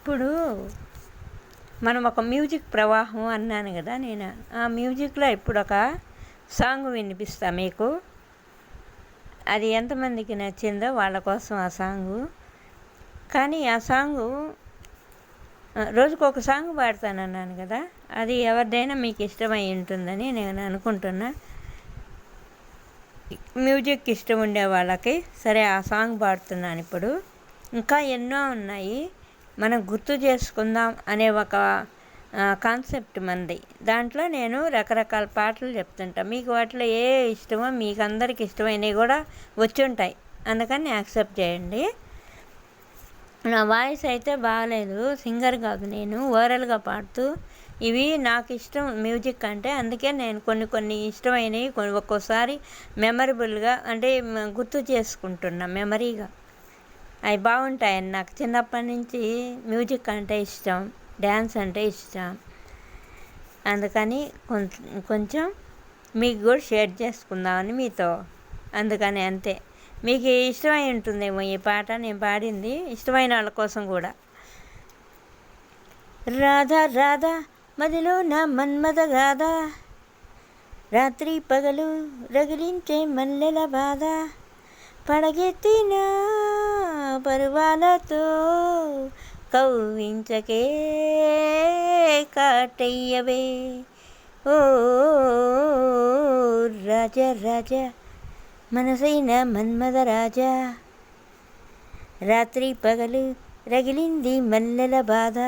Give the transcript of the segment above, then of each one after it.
ఇప్పుడు మనం ఒక మ్యూజిక్ ప్రవాహం అన్నాను కదా నేను. ఆ మ్యూజిక్లో ఇప్పుడు ఒక సాంగ్ వినిపిస్తా మీకు. అది ఎంతమందికి నచ్చిందో వాళ్ళ కోసం ఆ సాంగు. కానీ ఆ సాంగు రోజుకు ఒక సాంగ్ పాడతానన్నాను కదా, అది ఎవరిదైనా మీకు ఇష్టమై ఉంటుందని నేను అనుకుంటున్నా. మ్యూజిక్ ఇష్టం ఉండే వాళ్ళకి సరే ఆ సాంగ్ పాడుతున్నాను ఇప్పుడు. ఇంకా ఎన్నో ఉన్నాయి, మనం గుర్తు చేసుకుందాం అనే ఒక కాన్సెప్ట్ మనది. దాంట్లో నేను రకరకాల పాటలు చెప్తుంటా. మీకు వాటిలో ఏ ఇష్టమో మీకు అందరికి ఇష్టమైనవి కూడా వచ్చి ఉంటాయి, అందుకని యాక్సెప్ట్ చేయండి. నా వాయిస్ అయితే బాగాలేదు, సింగర్ కాదు నేను, ఓరల్గా పాడుతూ. ఇవి నాకు ఇష్టం మ్యూజిక్ అంటే, అందుకే నేను కొన్ని ఇష్టమైనవి ఒక్కోసారి మెమరబుల్గా అంటే గుర్తు చేసుకుంటున్నా మెమరీగా. అవి బాగుంటాయని నాకు చిన్నప్పటి నుంచి మ్యూజిక్ అంటే ఇష్టం, డ్యాన్స్ అంటే ఇష్టం. అందుకని కొంచెం మీకు కూడా షేర్ చేసుకుందామని మీతో, అందుకని అంతే. మీకు ఇష్టమై ఉంటుందేమో ఈ పాట నేను పాడింది, ఇష్టమైన వాళ్ళ కోసం కూడా. రాధా రాధా మదిలో నా మన్మద గాథ, రాత్రి పగలు రగిలించే మల్లెల బాధ, పడగెత్తిన పరువాలతో కవ్వించకే కాటయ్యవే ఓ రాజ రాజ మనసైన మన్మద రాజా, రాత్రి పగలు రగిలింది మల్లెల బాధ,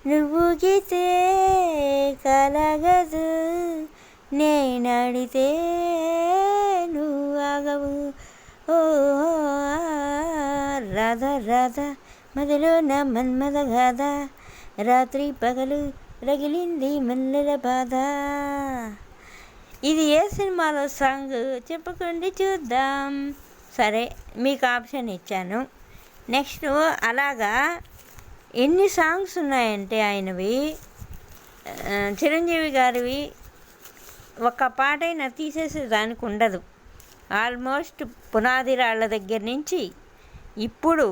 నువ్వు గీతే కలగదు నేనాడితే నువ్వు ఆగవు ఓ రాధా రాధా మదిలో నా మన్మద గాథ, రాత్రి పగలు రగిలింది మల్లెల బాధ. ఇది ఏ సినిమాలో సాంగ్ చెప్పుకోండి చూద్దాం. సరే మీకు ఆప్షన్ ఇచ్చాను. నెక్స్ట్ అలాగా ఎన్ని సాంగ్స్ ఉన్నాయంటే ఆయనవి, చిరంజీవి గారివి ఒక్క పాటైనా తీసేసేదానికి ఉండదు. ఆల్మోస్ట్ పునాది రాళ్ళ దగ్గర నుంచి ఇప్పుడు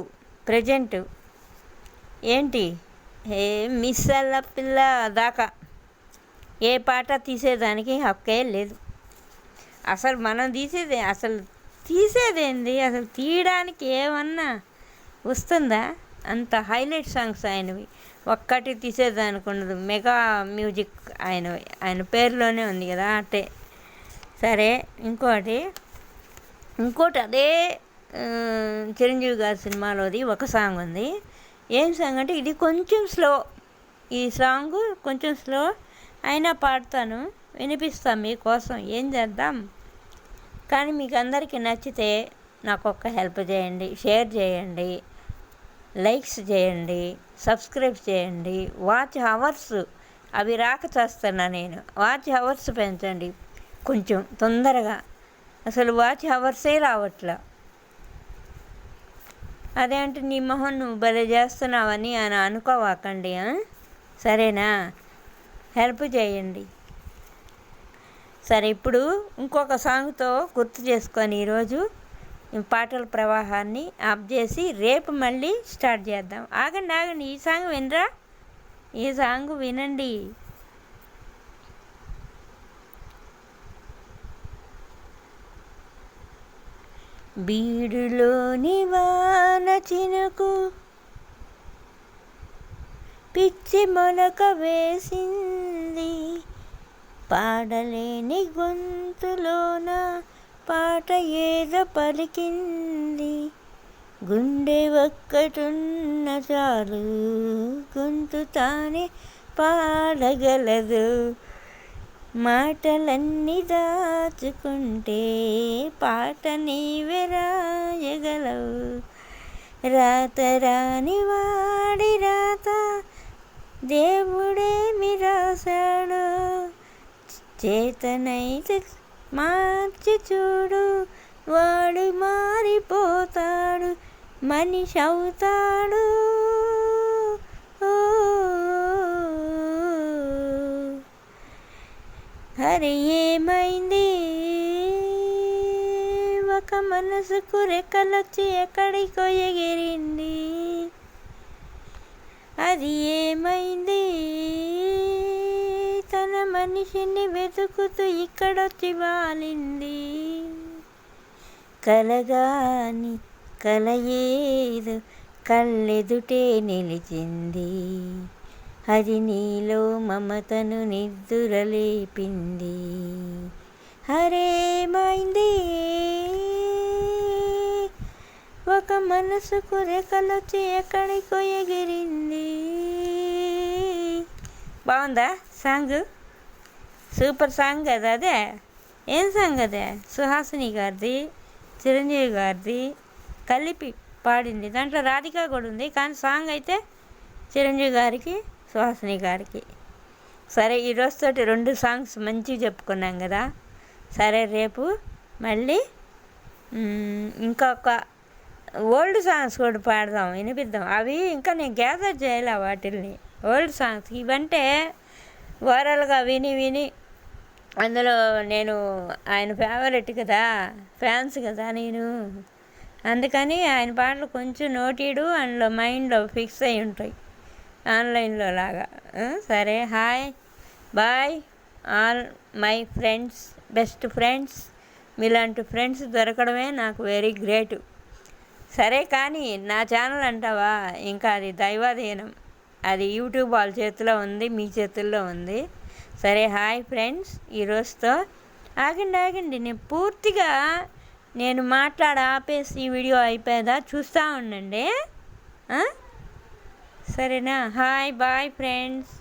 ప్రజెంట్ ఏంటి మిస్సల్ల పిల్ల దాకా ఏ పాట తీసేదానికి హక్కే లేదు. అసలు మనం తీసేదేంది, అసలు తీయడానికి ఏమన్నా వస్తుందా? అంత హైలైట్ సాంగ్స్ ఆయనవి, ఒక్కటి తీసేదానికి ఉండదు. మెగా మ్యూజిక్ ఆయన పేరులోనే ఉంది కదా అంటే. సరే ఇంకోటి అదే చిరంజీవి గారి సినిమాలోది ఒక సాంగ్ ఉంది. ఏం సాంగ్ అంటే ఇది కొంచెం స్లో, ఈ సాంగ్ కొంచెం స్లో అయినా పాడతాను, వినిపిస్తాను మీకోసం. ఏం చేద్దాం. కానీ మీకు అందరికీ నచ్చితే నాకు ఒక్క హెల్ప్ చేయండి, షేర్ చేయండి, లైక్స్ చేయండి, సబ్స్క్రైబ్ చేయండి. వాచ్ అవర్స్ అవి రాక చేస్తున్నా నేను. వాచ్ అవర్స్ పెంచండి కొంచెం తొందరగా. అసలు వాచ్ అవర్సే రావట్లా. అదే అంటే నీ మొహం నువ్వు భలే చేస్తున్నావని అని అనుకోవాకండి, సరేనా? హెల్ప్ చేయండి. సరే ఇప్పుడు ఇంకొక సాంగ్తో గుర్తు చేసుకొని ఈరోజు పాటల ప్రవాహాన్ని ఆఫ్ చేసి రేపు మళ్ళీ స్టార్ట్ చేద్దాం. ఆగండి, ఈ సాంగ్ వినరా, ఈ సాంగ్ వినండి. బీడులోని వాన చినుకు పిచ్చి మొలక వేసింది, పాడలేని గొంతులోన పాట ఏదో పలికింది, గుండె ఒక్కటున్న చాలు గొంతు తానే పాడగలదు, మాటలన్నీ దాచుకుంటే పాట నీవే రాయగలవు, రాత రాని వాడి రాత దేవుడేమి రాశాడు, చేతనైతే మార్చి చూడు వాడు మారిపోతాడు, మనిషి అవుతాడు. అరే ఏమైంది, ఒక మనసుకు రెక్కలొచ్చి ఎక్కడికో ఎగిరింది, అది ఏమైంది తన మనిషిని వెతుకుతూ ఇక్కడొచ్చి వాలింది. కలగాని కలయేదు కళ్ళెదుటే నిలిచింది. అది నీలో మమతను నిద్దురలేపింది. హరేమైంది ఒక మనసుకు రెక్కలొచ్చి ఎక్కడికో ఎగిరింది. బాగుందా సాంగ్? సూపర్ సాంగ్ కదా అదే. ఏం సాంగ్ అదే? సుహాసిని గారిది, చిరంజీవి గారిది కలిపి పాడింది. దాంట్లో రాధిక కూడా ఉంది, కానీ సాంగ్ అయితే చిరంజీవి గారికి, సుహాసిని గారికి. సరే, ఈరోజుతోటి 2 సాంగ్స్ మంచిగా చెప్పుకున్నాం కదా. సరే, రేపు మళ్ళీ ఇంకొక ఓల్డ్ సాంగ్స్ కూడా పాడదాం, వినిపిద్దాం. అవి ఇంకా నేను గ్యాదర్ చేయాలి వాటిల్ని. ఓల్డ్ సాంగ్స్ ఇవంటే ఓవరాల్గా విని విని అందులో నేను ఆయన ఫేవరెట్ కదా, ఫ్యాన్స్ కదా నేను. అందుకని ఆయన పాటలు కొంచెం నోటీడు అందులో మైండ్లో ఫిక్స్ అయి ఉంటాయి, ఆన్లైన్లో లాగా. సరే, hi bye all my friends, best friends. మీలాంటి ఫ్రెండ్స్ దొరకడమే నాకు వెరీ గ్రేట్. సరే, కానీ నా ఛానల్ అంటావా, ఇంకా అది దైవాధీనం. అది యూట్యూబ్ వాళ్ళ చేతిలో ఉంది, మీ చేతుల్లో ఉంది. సరే, హాయ్ ఫ్రెండ్స్. ఈరోజుతో ఆగండి, నేను పూర్తిగా ఆపేసి ఈ వీడియో అయిపోయేదా చూస్తూ ఉండండి. సరేనా? Hi bye friends.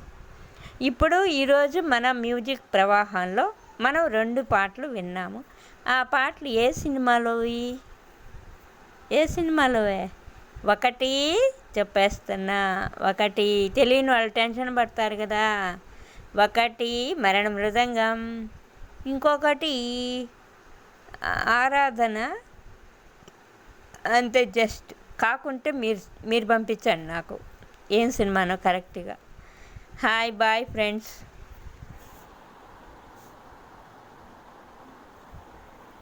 ఇప్పుడు ఈరోజు మన మ్యూజిక్ ప్రవాహంలో మనం 2 పాటలు విన్నాము. ఆ పాటలు ఏ సినిమాలోవే? ఒకటి చెప్పేస్తున్నా, ఒకటి తెలియని వాళ్ళు టెన్షన్ పడతారు కదా. ఒకటి మరణ మృదంగం, ఇంకొకటి ఆరాధన. అంతే, జస్ట్ కాకుంటే మీరు పంపించండి నాకు ఏం సినిమానో కరెక్ట్గా. Hi bye friends.